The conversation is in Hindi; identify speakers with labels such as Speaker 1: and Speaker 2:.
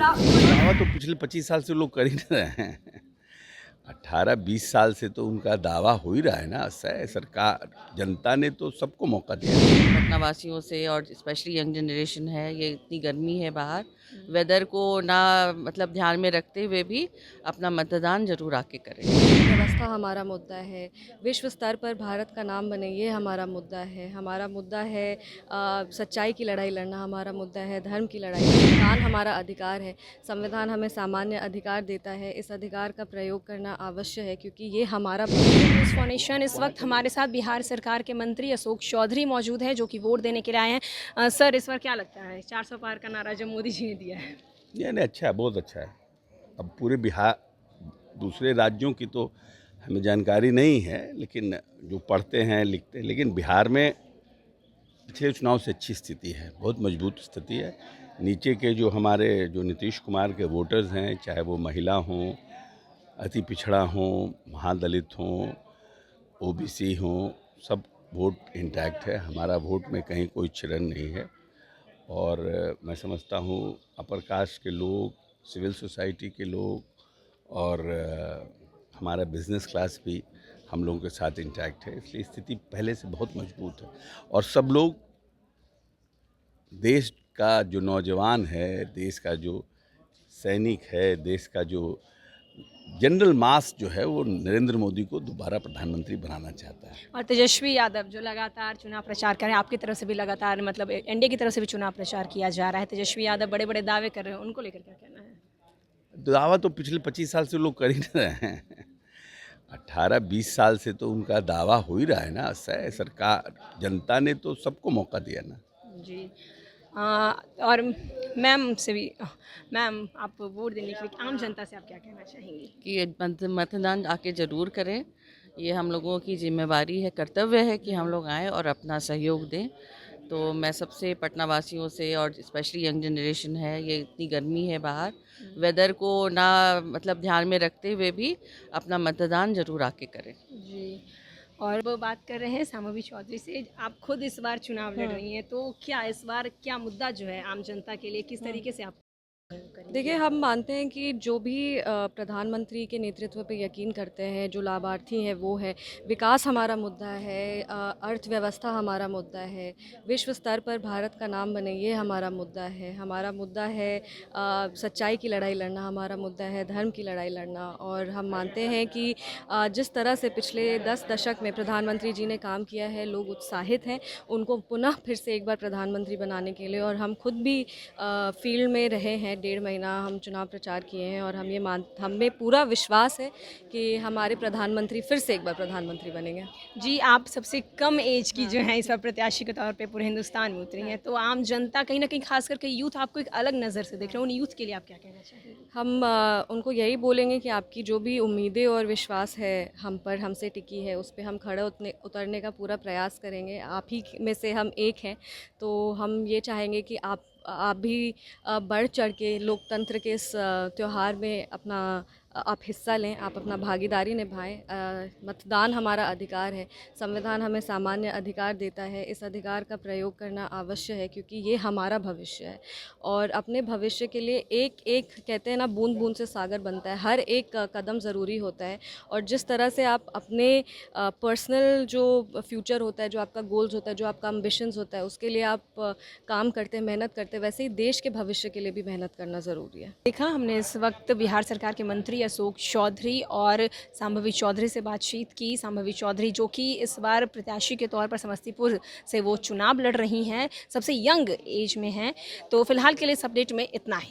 Speaker 1: दावा तो पिछले 25 साल से लोग कर ही नहीं रहे हैं। 18-20 साल से तो उनका दावा हो ही रहा है ना। सरकार, जनता ने तो सबको मौका दिया है।
Speaker 2: पटना वासियों से और स्पेशली यंग जनरेशन है, ये इतनी गर्मी है बाहर, वेदर को ना मतलब ध्यान में रखते हुए भी अपना मतदान जरूर आके करें।
Speaker 3: व्यवस्था हमारा मुद्दा है, विश्व स्तर पर भारत का नाम बने ये हमारा मुद्दा है। हमारा मुद्दा है सच्चाई की लड़ाई लड़ना, हमारा मुद्दा है धर्म की लड़ाई। संविधान हमारा अधिकार है, संविधान हमें सामान्य अधिकार देता है, इस अधिकार का प्रयोग करना आवश्यक है क्योंकि ये हमारा
Speaker 4: न्यूज़ फाउंडेशन इस वक्त हमारे साथ बिहार सरकार के मंत्री अशोक चौधरी मौजूद हैं जो कि वोट देने के लिए आए हैं। सर, इस बार क्या लगता है 400 पार का नारा जो मोदी जी ने दिया है?
Speaker 1: नहीं, अच्छा है, बहुत अच्छा है। अब पूरे बिहार, दूसरे राज्यों की तो हमें जानकारी नहीं है, लेकिन जो पढ़ते हैं लिखते हैं, लेकिन बिहार में पिछले चुनाव से अच्छी स्थिति है, बहुत मजबूत स्थिति है। नीचे के जो हमारे जो नीतीश कुमार के वोटर्स हैं, चाहे वो महिला हों, अति पिछड़ा हों, महादलित हों, ओबीसी हों, सब वोट इंटैक्ट है। हमारा वोट में कहीं कोई क्षरण नहीं है। और मैं समझता हूँ अपर कास्ट के लोग, सिविल सोसाइटी के लोग और हमारा बिजनेस क्लास भी हम लोगों के साथ इंटैक्ट है, इसलिए स्थिति पहले से बहुत मजबूत है। और सब लोग, देश का जो नौजवान है, देश का जो सैनिक है, देश का जो जनरल मास जो है, वो नरेंद्र मोदी को दोबारा प्रधानमंत्री बनाना चाहता है।
Speaker 4: और तेजस्वी यादव जो लगातार चुनाव प्रचार कर रहे हैं, आपकी तरफ से भी लगातार मतलब एनडीए की तरफ से भी चुनाव प्रचार किया जा रहा है, तेजस्वी यादव बड़े बड़े दावे कर रहे हैं, उनको लेकर क्या कहना है?
Speaker 1: दावा तो पिछले 25 साल से लोग कर ही नहीं रहे हैं। 18-20 साल से तो उनका दावा हो ही रहा है ना। सरकार, जनता ने तो सबको मौका दिया ना।
Speaker 4: जी। और मैम से भी, मैम आप वोट देने के लिए आम जनता से आप क्या कहना चाहेंगी?
Speaker 2: कि मतदान आके ज़रूर करें, ये हम लोगों की जिम्मेवारी है, कर्तव्य है कि हम लोग आएँ और अपना सहयोग दें। तो मैं सबसे पटना वासियों से और स्पेशली यंग जनरेशन है, ये इतनी गर्मी है बाहर, वेदर को ना मतलब ध्यान में रखते हुए भी अपना मतदान जरूर आके करें।
Speaker 4: जी। और वो बात कर रहे हैं शांभवी चौधरी से, आप खुद इस बार चुनाव लड़ रही हैं, तो क्या इस बार क्या मुद्दा जो है आम जनता के लिए किस तरीके से आप करेंगे?
Speaker 3: देखिए, हम मानते हैं कि जो भी प्रधानमंत्री के नेतृत्व पे यकीन करते हैं, जो लाभार्थी हैं वो है, विकास हमारा मुद्दा है, अर्थव्यवस्था हमारा मुद्दा है, विश्व स्तर पर भारत का नाम बने ये हमारा मुद्दा है। हमारा मुद्दा है सच्चाई की लड़ाई लड़ना, हमारा मुद्दा है धर्म की लड़ाई लड़ना। और हम मानते हैं कि जिस तरह से पिछले 10 दशक में प्रधानमंत्री जी ने काम किया है, लोग उत्साहित हैं उनको पुनः फिर से एक बार प्रधानमंत्री बनाने के लिए। और हम खुद भी फील्ड में रहे हैं, 1.5 महीना हम चुनाव प्रचार किए हैं और हमें पूरा विश्वास है कि हमारे प्रधानमंत्री फिर से एक बार प्रधानमंत्री बनेंगे।
Speaker 4: जी, आप सबसे कम एज की जो हैं इस बार प्रत्याशी के तौर पे पूरे हिंदुस्तान में उतरी हैं, तो आम जनता कहीं न कहीं खास करके यूथ आपको एक अलग नज़र से देख रहे हैं, उन यूथ के लिए आप क्या कहना चाहेंगे?
Speaker 3: हम उनको यही बोलेंगे कि आपकी जो भी उम्मीदें और विश्वास है हम पर, हमसे टिकी है, उस पे हम खड़े उतरने का पूरा प्रयास करेंगे। आप ही में से हम एक हैं, तो हम ये चाहेंगे कि आप भी बढ़ चढ़ के लोकतंत्र के इस त्यौहार में अपना आप हिस्सा लें, आप अपना भागीदारी निभाएं। मतदान हमारा अधिकार है, संविधान हमें सामान्य अधिकार देता है, इस अधिकार का प्रयोग करना आवश्यक है क्योंकि ये हमारा भविष्य है। और अपने भविष्य के लिए एक एक कहते हैं ना, बूंद बूंद से सागर बनता है, हर एक कदम ज़रूरी होता है। और जिस तरह से आप अपने पर्सनल जो फ्यूचर होता है, जो आपका गोल्स होता है, जो आपका एम्बिशंस होता है, उसके लिए आप काम करते हैं, मेहनत करते हैं, वैसे ही देश के भविष्य के लिए भी मेहनत करना ज़रूरी है।
Speaker 4: देखा हमने इस वक्त बिहार सरकार के मंत्री अशोक चौधरी और शांभवी चौधरी से बातचीत की। शांभवी चौधरी जो कि इस बार प्रत्याशी के तौर पर समस्तीपुर से वो चुनाव लड़ रही हैं, सबसे यंग एज में हैं। तो फिलहाल के लिए इस अपडेट में इतना ही।